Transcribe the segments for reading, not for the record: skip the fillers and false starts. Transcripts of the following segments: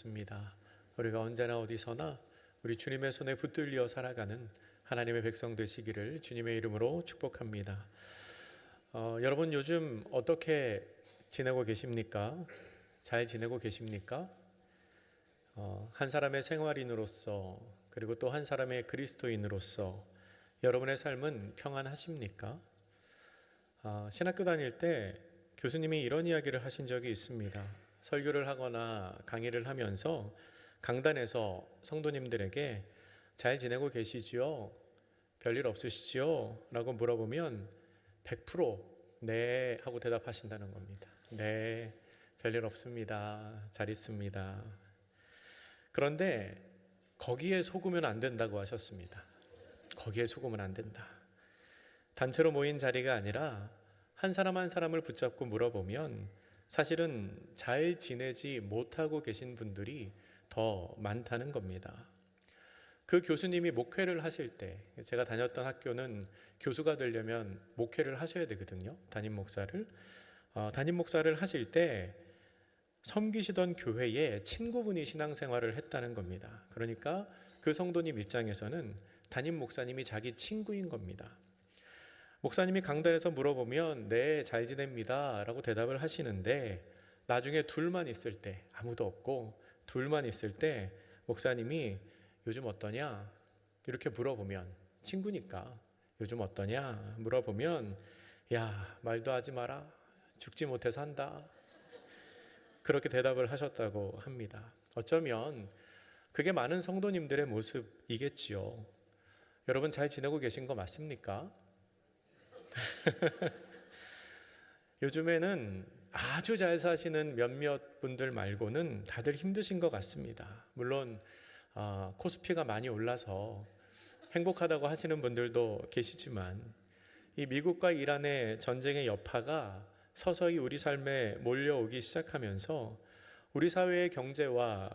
믿습니다. 우리가 언제나 어디서나 우리 주님의 손에 붙들려 살아가는 하나님의 백성 되시기를 주님의 이름으로 축복합니다. 여러분 요즘 어떻게 지내고 계십니까? 잘 지내고 계십니까? 한 사람의 생활인으로서 그리고 또 한 사람의 그리스도인으로서 여러분의 삶은 평안하십니까? 신학교 다닐 때 교수님이 이런 이야기를 하신 적이 있습니다. 설교를 하거나 강의를 하면서 강단에서 성도님들에게 잘 지내고 계시지요? 별일 없으시지요? 라고 물어보면 100% 네 하고 대답하신다는 겁니다. 네, 별일 없습니다. 잘 있습니다. 그런데 거기에 속으면 안 된다고 하셨습니다. 거기에 속으면 안 된다. 단체로 모인 자리가 아니라 한 사람 한 사람을 붙잡고 물어보면 사실은 잘 지내지 못하고 계신 분들이 더 많다는 겁니다. 그 교수님이 목회를 하실 때, 제가 다녔던 학교는 교수가 되려면 목회를 하셔야 되거든요. 담임 목사를 하실 때 섬기시던 교회에 친구분이 신앙생활을 했다는 겁니다. 그러니까 그 성도님 입장에서는 담임 목사님이 자기 친구인 겁니다. 목사님이 강단에서 물어보면 네, 잘 지냅니다 라고 대답을 하시는데 나중에 둘만 있을 때, 아무도 없고 둘만 있을 때 목사님이 요즘 어떠냐? 이렇게 물어보면, 친구니까 요즘 어떠냐? 물어보면 야, 말도 하지 마라. 죽지 못해 산다. 그렇게 대답을 하셨다고 합니다. 어쩌면 그게 많은 성도님들의 모습이겠지요. 여러분 잘 지내고 계신 거 맞습니까? 요즘에는 아주 잘 사시는 몇몇 분들 말고는 다들 힘드신 것 같습니다. 물론 코스피가 많이 올라서 행복하다고 하시는 분들도 계시지만 이 미국과 이란의 전쟁의 여파가 서서히 우리 삶에 몰려오기 시작하면서 우리 사회의 경제와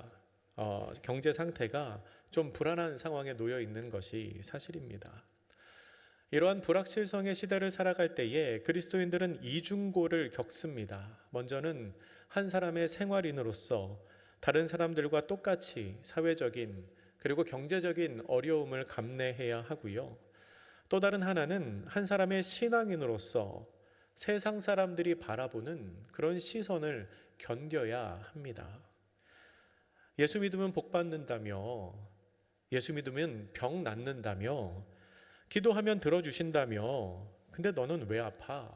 경제 상태가 좀 불안한 상황에 놓여 있는 것이 사실입니다. 이러한 불확실성의 시대를 살아갈 때에 그리스도인들은 이중고를 겪습니다. 먼저는 한 사람의 생활인으로서 다른 사람들과 똑같이 사회적인 그리고 경제적인 어려움을 감내해야 하고요. 또 다른 하나는 한 사람의 신앙인으로서 세상 사람들이 바라보는 그런 시선을 견뎌야 합니다. 예수 믿으면 복 받는다며, 예수 믿으면 병 낫는다며, 기도하면 들어주신다며, 근데 너는 왜 아파?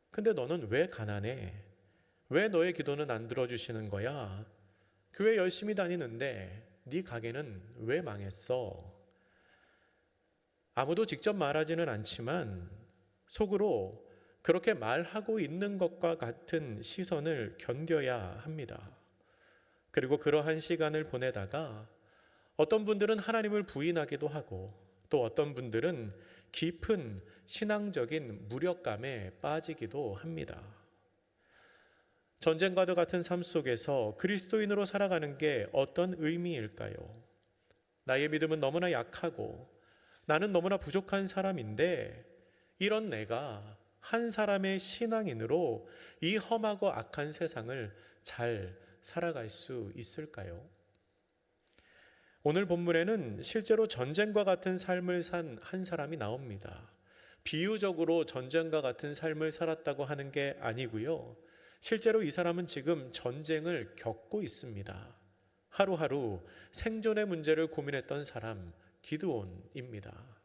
근데 너는 왜 가난해? 왜 너의 기도는 안 들어주시는 거야? 교회 열심히 다니는데 네 가게는 왜 망했어? 아무도 직접 말하지는 않지만 속으로 그렇게 말하고 있는 것과 같은 시선을 견뎌야 합니다. 그리고 그러한 시간을 보내다가 어떤 분들은 하나님을 부인하기도 하고 또 어떤 분들은 깊은 신앙적인 무력감에 빠지기도 합니다. 전쟁과도 같은 삶 속에서 그리스도인으로 살아가는 게 어떤 의미일까요? 나의 믿음은 너무나 약하고 나는 너무나 부족한 사람인데 이런 내가 한 사람의 신앙인으로 이 험하고 악한 세상을 잘 살아갈 수 있을까요? 오늘 본문에는 실제로 전쟁과 같은 삶을 산 한 사람이 나옵니다. 비유적으로 전쟁과 같은 삶을 살았다고 하는 게 아니고요. 실제로 이 사람은 지금 전쟁을 겪고 있습니다. 하루하루 생존의 문제를 고민했던 사람, 기드온입니다.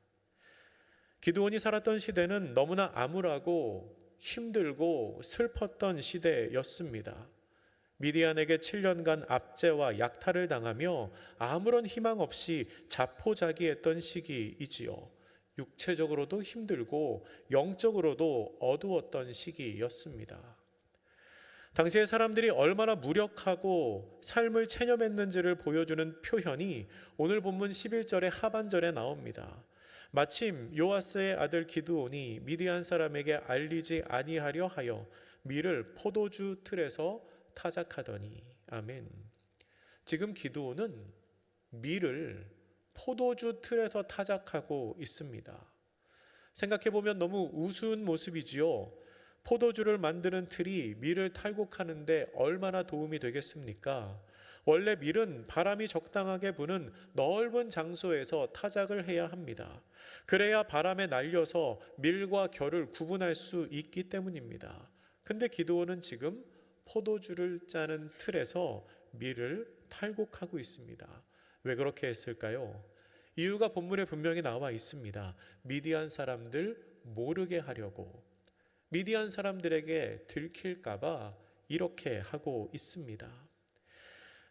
기드온이 살았던 시대는 너무나 암울하고 힘들고 슬펐던 시대였습니다. 미디안에게 7년간 압제와 약탈을 당하며 아무런 희망 없이 자포자기했던 시기이지요. 육체적으로도 힘들고 영적으로도 어두웠던 시기였습니다. 당시의 사람들이 얼마나 무력하고 삶을 체념했는지를 보여주는 표현이 오늘 본문 11절의 하반절에 나옵니다. 마침 요아스의 아들 기드온이 미디안 사람에게 알리지 아니하려 하여 밀을 포도주 틀에서 타작하더니. 아멘. 지금 기드온은 밀을 포도주 틀에서 타작하고 있습니다. 생각해보면 너무 우스운 모습이지요. 포도주를 만드는 틀이 밀을 탈곡하는데 얼마나 도움이 되겠습니까? 원래 밀은 바람이 적당하게 부는 넓은 장소에서 타작을 해야 합니다. 그래야 바람에 날려서 밀과 결을 구분할 수 있기 때문입니다. 근데 기드온은 지금 포도주를 짜는 틀에서 밀을 탈곡하고 있습니다. 왜 그렇게 했을까요? 이유가 본문에 분명히 나와 있습니다. 미디안 사람들 모르게 하려고, 미디안 사람들에게 들킬까봐 이렇게 하고 있습니다.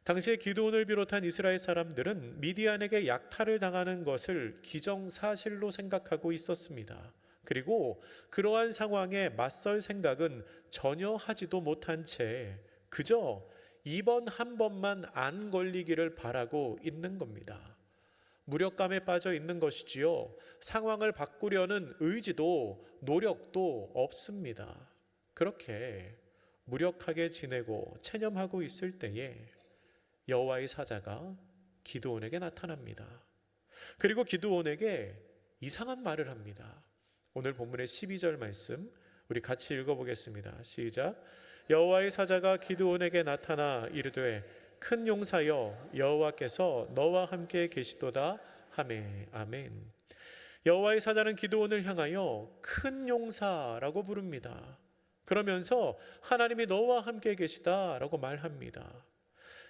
당시에 기드온을 비롯한 이스라엘 사람들은 미디안에게 약탈을 당하는 것을 기정사실로 생각하고 있었습니다. 그리고 그러한 상황에 맞설 생각은 전혀 하지도 못한 채 그저 이번 한 번만 안 걸리기를 바라고 있는 겁니다. 무력감에 빠져 있는 것이지요. 상황을 바꾸려는 의지도 노력도 없습니다. 그렇게 무력하게 지내고 체념하고 있을 때에 여호와의 사자가 기드온에게 나타납니다. 그리고 기드온에게 이상한 말을 합니다. 오늘 본문의 12절 말씀 우리 같이 읽어보겠습니다. 시작. 여호와의 사자가 기드온에게 나타나 이르되 큰 용사여 여호와께서 너와 함께 계시도다 하매. 아멘. 여호와의 사자는 기드온을 향하여 큰 용사라고 부릅니다. 그러면서 하나님이 너와 함께 계시다라고 말합니다.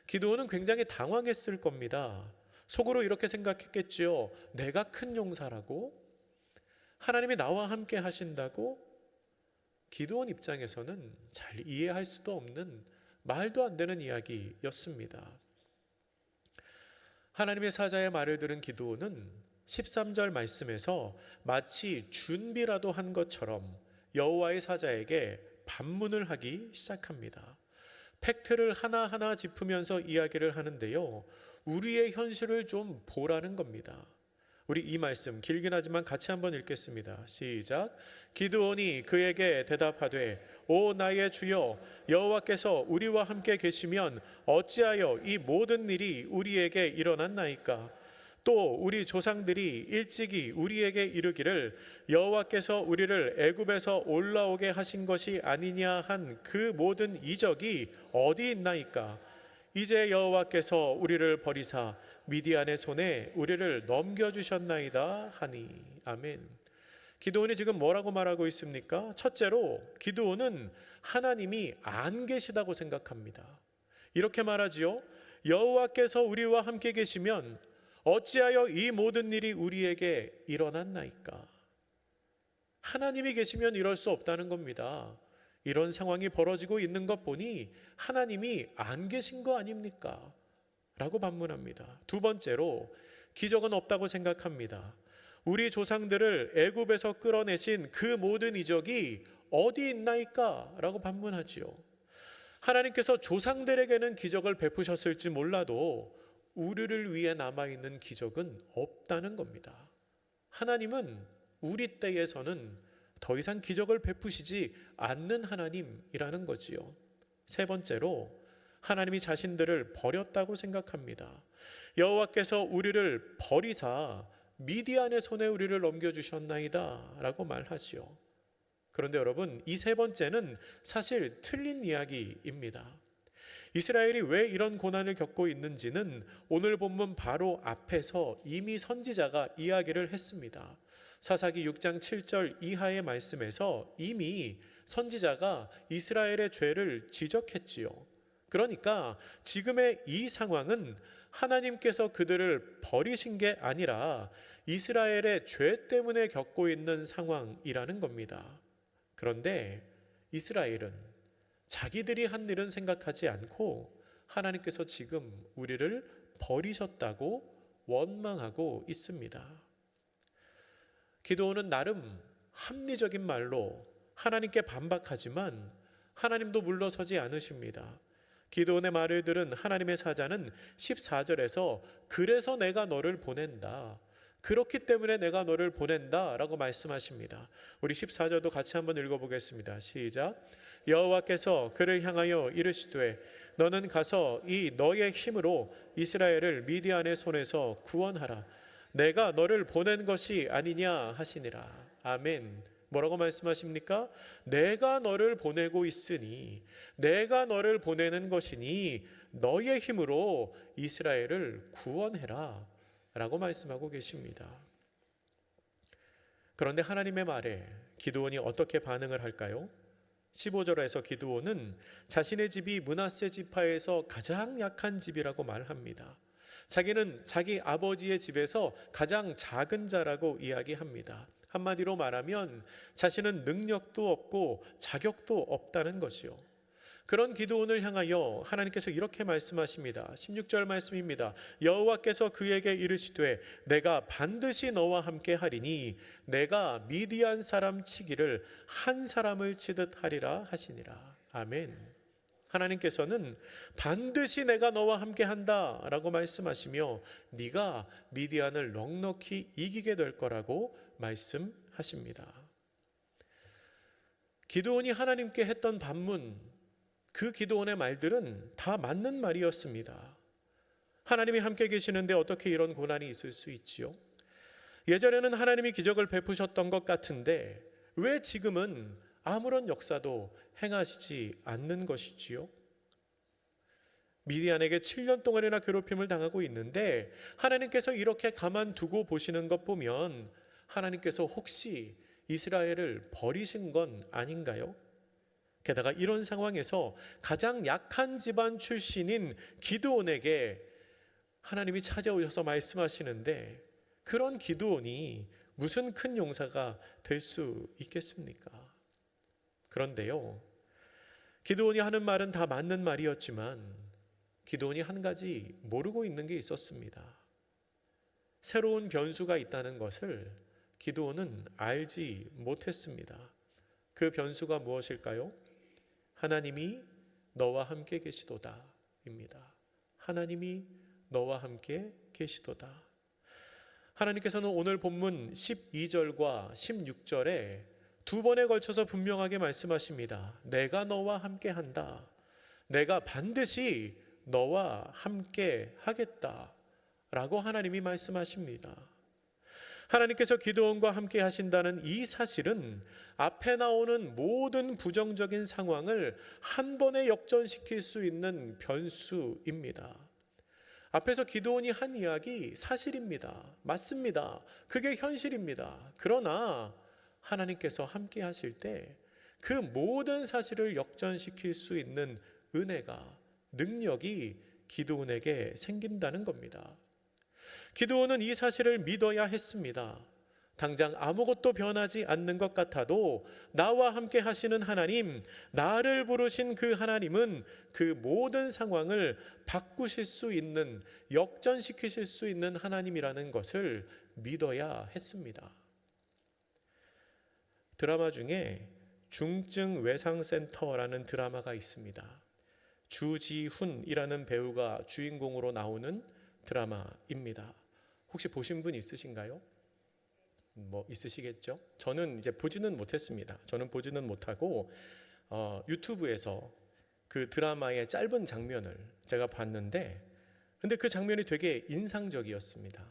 기드온은 굉장히 당황했을 겁니다. 속으로 이렇게 생각했겠지요. 내가 큰 용사라고? 하나님이 나와 함께 하신다고? 기드온 입장에서는 잘 이해할 수도 없는 말도 안 되는 이야기였습니다. 하나님의 사자의 말을 들은 기드온은 13절 말씀에서 마치 준비라도 한 것처럼 여호와의 사자에게 반문을 하기 시작합니다. 팩트를 하나하나 짚으면서 이야기를 하는데요. 우리의 현실을 좀 보라는 겁니다. 우리 이 말씀 길긴 하지만 같이 한번 읽겠습니다. 시작. 기드온이 그에게 대답하되 오 나의 주여 여호와께서 우리와 함께 계시면 어찌하여 이 모든 일이 우리에게 일어났나이까? 또 우리 조상들이 일찍이 우리에게 이르기를 여호와께서 우리를 애굽에서 올라오게 하신 것이 아니냐 한 그 모든 이적이 어디 있나이까? 이제 여호와께서 우리를 버리사 미디안의 손에 우리를 넘겨주셨나이다 하니. 아멘. 기드온이 지금 뭐라고 말하고 있습니까? 첫째로 기드온은 하나님이 안 계시다고 생각합니다. 이렇게 말하지요. 여호와께서 우리와 함께 계시면 어찌하여 이 모든 일이 우리에게 일어났나이까? 하나님이 계시면 이럴 수 없다는 겁니다. 이런 상황이 벌어지고 있는 것 보니 하나님이 안 계신 거 아닙니까? 라고 반문합니다. 두 번째로 기적은 없다고 생각합니다. 우리 조상들을 애굽에서 끌어내신 그 모든 이적이 어디 있나이까? 라고 반문하지요. 하나님께서 조상들에게는 기적을 베푸셨을지 몰라도 우리를 위해 남아있는 기적은 없다는 겁니다. 하나님은 우리 때에서는 더 이상 기적을 베푸시지 않는 하나님이라는 거지요. 세 번째로 하나님이 자신들을 버렸다고 생각합니다. 여호와께서 우리를 버리사 미디안의 손에 우리를 넘겨주셨나이다 라고 말하지요. 그런데 여러분, 이 세 번째는 사실 틀린 이야기입니다. 이스라엘이 왜 이런 고난을 겪고 있는지는 오늘 본문 바로 앞에서 이미 선지자가 이야기를 했습니다. 사사기 6장 7절 이하의 말씀에서 이미 선지자가 이스라엘의 죄를 지적했지요. 그러니까 지금의 이 상황은 하나님께서 그들을 버리신 게 아니라 이스라엘의 죄 때문에 겪고 있는 상황이라는 겁니다. 그런데 이스라엘은 자기들이 한 일은 생각하지 않고 하나님께서 지금 우리를 버리셨다고 원망하고 있습니다. 기드온은 나름 합리적인 말로 하나님께 반박하지만 하나님도 물러서지 않으십니다. 기드온의 말을 들은 하나님의 사자는 14절에서 그래서 내가 너를 보낸다. 그렇기 때문에 내가 너를 보낸다 라고 말씀하십니다. 우리 14절도 같이 한번 읽어보겠습니다. 시작. 여호와께서 그를 향하여 이르시되 너는 가서 이 너의 힘으로 이스라엘을 미디안의 손에서 구원하라. 내가 너를 보낸 것이 아니냐 하시니라. 아멘. 뭐라고 말씀하십니까? 내가 너를 보내고 있으니, 내가 너를 보내는 것이니 너의 힘으로 이스라엘을 구원해라 라고 말씀하고 계십니다. 그런데 하나님의 말에 기드온이 어떻게 반응을 할까요? 15절에서 기드온은 자신의 집이 므낫세 지파에서 가장 약한 집이라고 말합니다. 자기는 자기 아버지의 집에서 가장 작은 자라고 이야기합니다. 한마디로 말하면 자신은 능력도 없고 자격도 없다는 것이요. 그런 기드온을 향하여 하나님께서 이렇게 말씀하십니다. 16절 말씀입니다. 여호와께서 그에게 이르시되 내가 반드시 너와 함께 하리니 내가 미디안 사람 치기를 한 사람을 치듯 하리라 하시니라. 아멘. 하나님께서는 반드시 내가 너와 함께 한다 라고 말씀하시며 네가 미디안을 넉넉히 이기게 될 거라고 말씀하십니다. 기드온이 하나님께 했던 반문, 그 기드온의 말들은 다 맞는 말이었습니다. 하나님이 함께 계시는데 어떻게 이런 고난이 있을 수 있지요? 예전에는 하나님이 기적을 베푸셨던 것 같은데 왜 지금은 아무런 역사도 행하시지 않는 것이지요? 미디안에게 7년 동안이나 괴롭힘을 당하고 있는데 하나님께서 이렇게 가만두고 보시는 것 보면 하나님께서 혹시 이스라엘을 버리신 건 아닌가요? 게다가 이런 상황에서 가장 약한 집안 출신인 기드온에게 하나님이 찾아오셔서 말씀하시는데 그런 기드온이 무슨 큰 용사가 될 수 있겠습니까? 그런데요, 기드온이 하는 말은 다 맞는 말이었지만 기드온이 한 가지 모르고 있는 게 있었습니다. 새로운 변수가 있다는 것을 기드온은 알지 못했습니다. 그 변수가 무엇일까요? 하나님이 너와 함께 계시도다 입니다. 하나님이 너와 함께 계시도다. 하나님께서는 오늘 본문 12절과 16절에 두 번에 걸쳐서 분명하게 말씀하십니다. 내가 너와 함께 한다. 내가 반드시 너와 함께 하겠다 라고 하나님이 말씀하십니다. 하나님께서 기드온과 함께 하신다는 이 사실은 앞에 나오는 모든 부정적인 상황을 한 번에 역전시킬 수 있는 변수입니다. 앞에서 기드온이 한 이야기 사실입니다. 맞습니다. 그게 현실입니다. 그러나 하나님께서 함께 하실 때 그 모든 사실을 역전시킬 수 있는 은혜가, 능력이 기드온에게 생긴다는 겁니다. 기드온은 이 사실을 믿어야 했습니다. 당장 아무것도 변하지 않는 것 같아도 나와 함께 하시는 하나님, 나를 부르신 그 하나님은 그 모든 상황을 바꾸실 수 있는, 역전시키실 수 있는 하나님이라는 것을 믿어야 했습니다. 드라마 중에 중증 외상센터라는 드라마가 있습니다. 주지훈이라는 배우가 주인공으로 나오는 드라마입니다. 혹시 보신 분 있으신가요? 뭐 있으시겠죠? 저는 이제 보지는 못했습니다. 저는 보지는 못하고 유튜브에서 그 드라마의 짧은 장면을 제가 봤는데, 근데 그 장면이 되게 인상적이었습니다.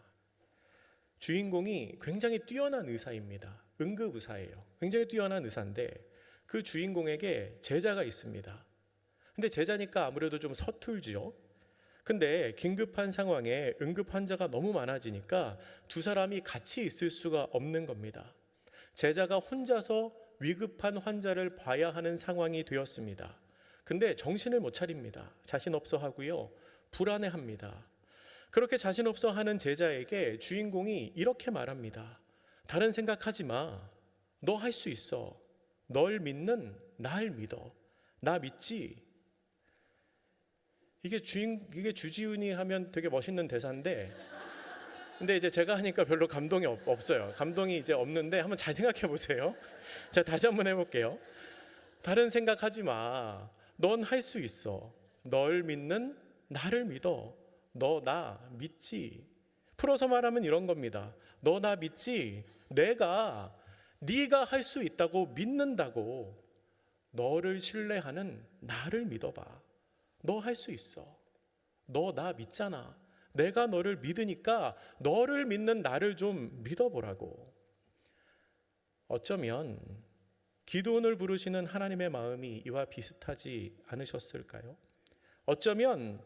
주인공이 굉장히 뛰어난 의사입니다. 응급의사예요. 굉장히 뛰어난 의사인데 그 주인공에게 제자가 있습니다. 근데 제자니까 아무래도 좀 서툴지요. 근데 긴급한 상황에 응급 환자가 너무 많아지니까 두 사람이 같이 있을 수가 없는 겁니다. 제자가 혼자서 위급한 환자를 봐야 하는 상황이 되었습니다. 근데 정신을 못 차립니다. 자신 없어 하고요. 불안해합니다. 그렇게 자신 없어 하는 제자에게 주인공이 이렇게 말합니다. 다른 생각하지 마. 너 할 수 있어. 널 믿는 날 믿어. 나 믿지? 이게 주지훈이 하면 되게 멋있는 대사인데, 근데 이제 제가 하니까 별로 감동이 없어요. 감동이 이제 없는데 한번 잘 생각해 보세요. 자, 다시 한번 해볼게요. 다른 생각하지 마. 넌 할 수 있어. 널 믿는 나를 믿어. 너 나 믿지? 풀어서 말하면 이런 겁니다. 너 나 믿지? 네가 할 수 있다고 믿는다고. 너를 신뢰하는 나를 믿어봐. 너 할 수 있어. 너 나 믿잖아. 내가 너를 믿으니까 너를 믿는 나를 좀 믿어보라고. 어쩌면 기드온을 부르시는 하나님의 마음이 이와 비슷하지 않으셨을까요? 어쩌면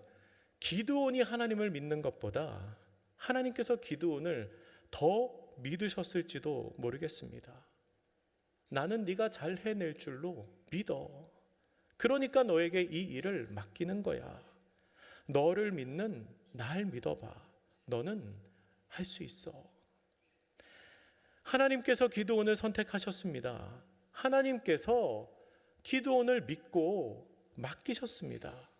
기드온이 하나님을 믿는 것보다 하나님께서 기드온을 더 믿으셨을지도 모르겠습니다. 나는 네가 잘 해낼 줄로 믿어. 그러니까 너에게 이 일을 맡기는 거야. 너를 믿는 날 믿어봐. 너는 할 수 있어. 하나님께서 기드온을 선택하셨습니다. 하나님께서 기드온을 믿고 맡기셨습니다.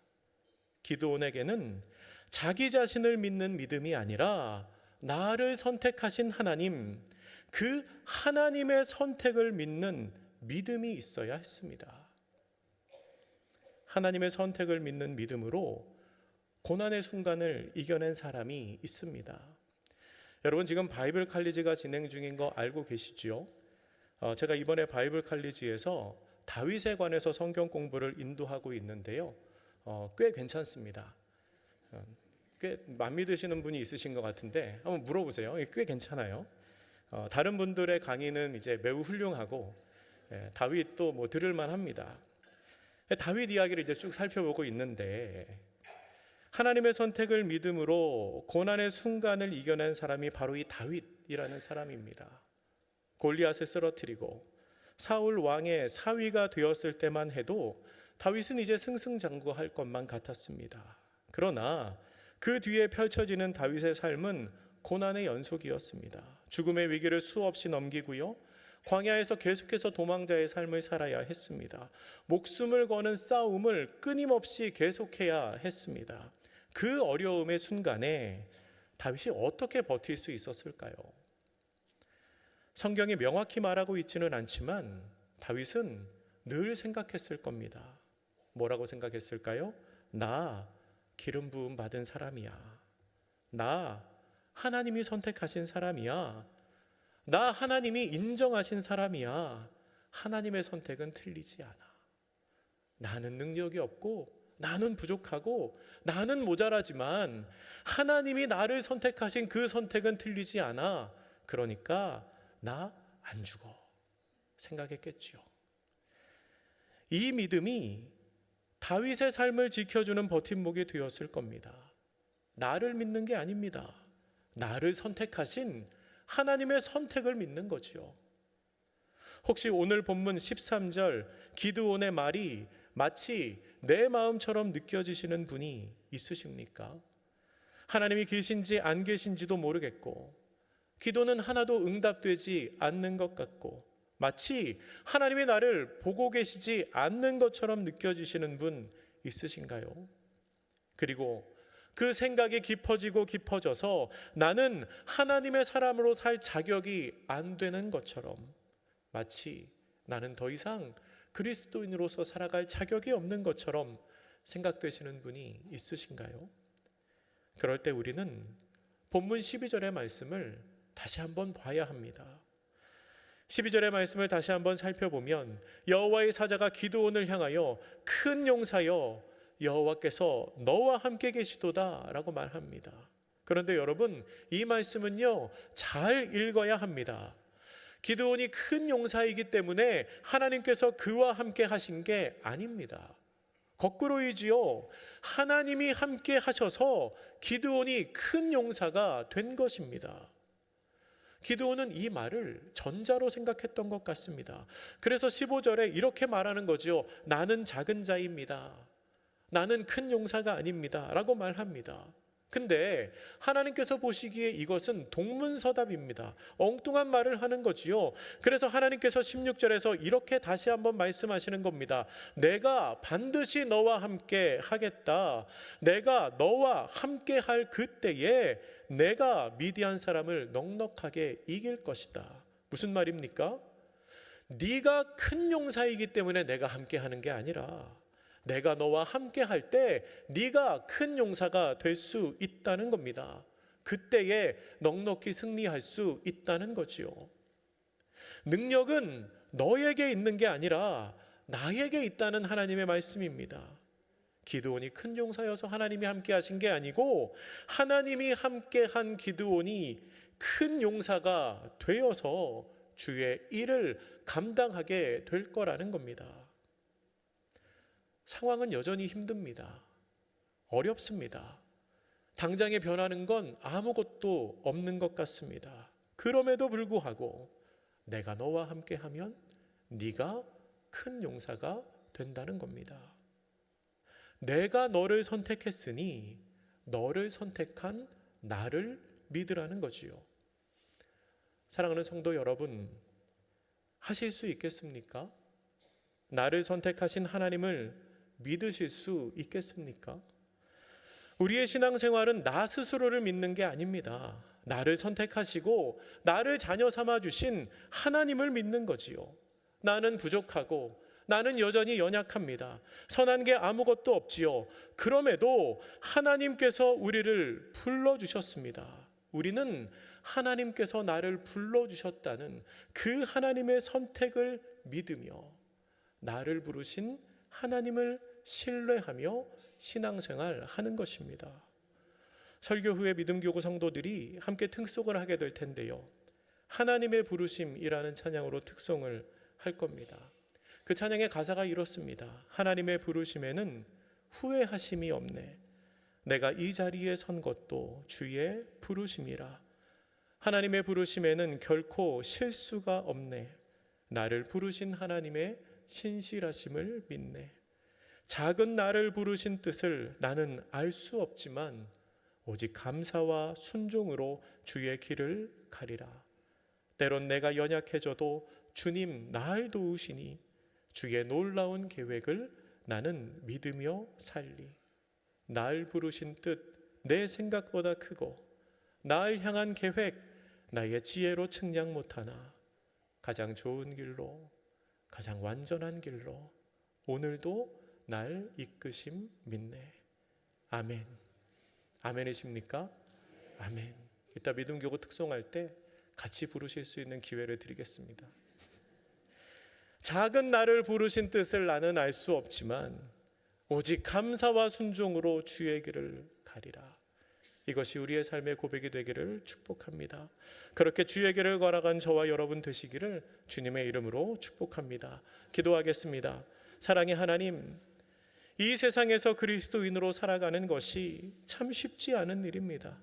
기드온에게는 자기 자신을 믿는 믿음이 아니라 나를 선택하신 하나님, 그 하나님의 선택을 믿는 믿음이 있어야 했습니다. 하나님의 선택을 믿는 믿음으로 고난의 순간을 이겨낸 사람이 있습니다. 여러분, 지금 바이블 칼리지가 진행 중인 거 알고 계시죠? 제가 이번에 바이블 칼리지에서 다윗에 관해서 성경 공부를 인도하고 있는데요. 꽤 괜찮습니다. 꽤 안 믿으시는 분이 있으신 것 같은데 한번 물어보세요. 꽤 괜찮아요. 다른 분들의 강의는 이제 매우 훌륭하고 다윗도 뭐 들을만 합니다. 다윗 이야기를 이제 쭉 살펴보고 있는데 하나님의 선택을 믿음으로 고난의 순간을 이겨낸 사람이 바로 이 다윗이라는 사람입니다. 골리앗을 쓰러뜨리고 사울 왕의 사위가 되었을 때만 해도 다윗은 이제 승승장구할 것만 같았습니다. 그러나 그 뒤에 펼쳐지는 다윗의 삶은 고난의 연속이었습니다. 죽음의 위기를 수없이 넘기고요, 광야에서 계속해서 도망자의 삶을 살아야 했습니다. 목숨을 거는 싸움을 끊임없이 계속해야 했습니다. 그 어려움의 순간에 다윗이 어떻게 버틸 수 있었을까요? 성경이 명확히 말하고 있지는 않지만 다윗은 늘 생각했을 겁니다. 뭐라고 생각했을까요? 나 기름 부음 받은 사람이야. 나 하나님이 선택하신 사람이야. 나 하나님이 인정하신 사람이야. 하나님의 선택은 틀리지 않아. 나는 능력이 없고 나는 부족하고 나는 모자라지만 하나님이 나를 선택하신 그 선택은 틀리지 않아. 그러니까 나 안 죽어 생각했겠지요. 이 믿음이 다윗의 삶을 지켜주는 버팀목이 되었을 겁니다. 나를 믿는 게 아닙니다. 나를 선택하신 하나님의 선택을 믿는 거지요. 혹시 오늘 본문 13절 기드온의 말이 마치 내 마음처럼 느껴지시는 분이 있으십니까? 하나님이 계신지 안 계신지도 모르겠고 기도는 하나도 응답되지 않는 것 같고 마치 하나님이 나를 보고 계시지 않는 것처럼 느껴지시는 분 있으신가요? 그리고 그 생각이 깊어지고 깊어져서 나는 하나님의 사람으로 살 자격이 안 되는 것처럼 마치 나는 더 이상 그리스도인으로서 살아갈 자격이 없는 것처럼 생각되시는 분이 있으신가요? 그럴 때 우리는 본문 12절의 말씀을 다시 한번 봐야 합니다. 12절의 말씀을 다시 한번 살펴보면 여호와의 사자가 기드온을 향하여 큰 용사여 여호와께서 너와 함께 계시도다 라고 말합니다. 그런데 여러분, 이 말씀은요 잘 읽어야 합니다. 기드온이 큰 용사이기 때문에 하나님께서 그와 함께 하신 게 아닙니다. 거꾸로이지요. 하나님이 함께 하셔서 기드온이 큰 용사가 된 것입니다. 기드온은 이 말을 전자로 생각했던 것 같습니다. 그래서 15절에 이렇게 말하는 거죠. 나는 작은 자입니다. 나는 큰 용사가 아닙니다 라고 말합니다. 근데 하나님께서 보시기에 이것은 동문서답입니다. 엉뚱한 말을 하는 거지요. 그래서 하나님께서 16절에서 이렇게 다시 한번 말씀하시는 겁니다. 내가 반드시 너와 함께 하겠다. 내가 너와 함께 할 그때에 내가 미디안 사람을 넉넉하게 이길 것이다. 무슨 말입니까? 네가 큰 용사이기 때문에 내가 함께 하는 게 아니라 내가 너와 함께 할 때 네가 큰 용사가 될 수 있다는 겁니다. 그때에 넉넉히 승리할 수 있다는 거지요. 능력은 너에게 있는 게 아니라 나에게 있다는 하나님의 말씀입니다. 기드온이 큰 용사여서 하나님이 함께 하신 게 아니고 하나님이 함께 한 기드온이 큰 용사가 되어서 주의 일을 감당하게 될 거라는 겁니다. 상황은 여전히 힘듭니다. 어렵습니다. 당장에 변하는 건 아무것도 없는 것 같습니다. 그럼에도 불구하고 내가 너와 함께하면 네가 큰 용사가 된다는 겁니다. 내가 너를 선택했으니 너를 선택한 나를 믿으라는 거지요. 사랑하는 성도 여러분, 하실 수 있겠습니까? 나를 선택하신 하나님을 믿으실 수 있겠습니까? 우리의 신앙생활은 나 스스로를 믿는 게 아닙니다. 나를 선택하시고 나를 자녀 삼아 주신 하나님을 믿는 거지요. 나는 부족하고 나는 여전히 연약합니다. 선한 게 아무것도 없지요. 그럼에도 하나님께서 우리를 불러주셨습니다. 우리는 하나님께서 나를 불러주셨다는 그 하나님의 선택을 믿으며 나를 부르신 하나님을 신뢰하며 신앙생활 하는 것입니다. 설교 후에 믿음교구 성도들이 함께 특송을 하게 될 텐데요. 하나님의 부르심이라는 찬양으로 특송을 할 겁니다. 그 찬양의 가사가 이렇습니다. 하나님의 부르심에는 후회하심이 없네. 내가 이 자리에 선 것도 주의 부르심이라. 하나님의 부르심에는 결코 실수가 없네. 나를 부르신 하나님의 신실하심을 믿네. 작은 나를 부르신 뜻을 나는 알 수 없지만 오직 감사와 순종으로 주의 길을 가리라. 때론 내가 연약해져도 주님 날 도우시니 주의 놀라운 계획을 나는 믿으며 살리. 날 부르신 뜻 내 생각보다 크고 날 향한 계획 나의 지혜로 측량 못하나 가장 좋은 길로 가장 완전한 길로 오늘도 날 이끄심 믿네. 아멘. 아멘이십니까? 아멘. 이따 믿음교구 특송할 때 같이 부르실 수 있는 기회를 드리겠습니다. 작은 나를 부르신 뜻을 나는 알 수 없지만 오직 감사와 순종으로 주의 길을 가리라. 이것이 우리의 삶의 고백이 되기를 축복합니다. 그렇게 주의 길을 걸어간 저와 여러분 되시기를 주님의 이름으로 축복합니다. 기도하겠습니다. 사랑의 하나님, 이 세상에서 그리스도인으로 살아가는 것이 참 쉽지 않은 일입니다.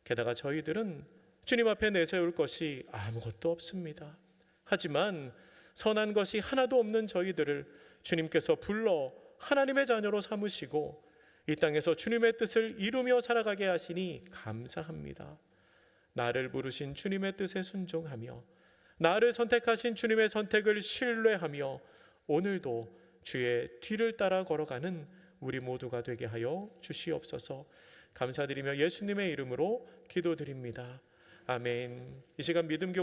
게다가 저희들은 주님 앞에 내세울 것이 아무것도 없습니다. 하지만 선한 것이 하나도 없는 저희들을 주님께서 불러 하나님의 자녀로 삼으시고 이 땅에서 주님의 뜻을 이루며 살아가게 하시니 감사합니다. 나를 부르신 주님의 뜻에 순종하며 나를 선택하신 주님의 선택을 신뢰하며 오늘도 주의 뒤를 따라 걸어가는 우리 모두가 되게 하여 주시옵소서. 감사드리며 예수님의 이름으로 기도드립니다. 아멘. 이 시간 믿음교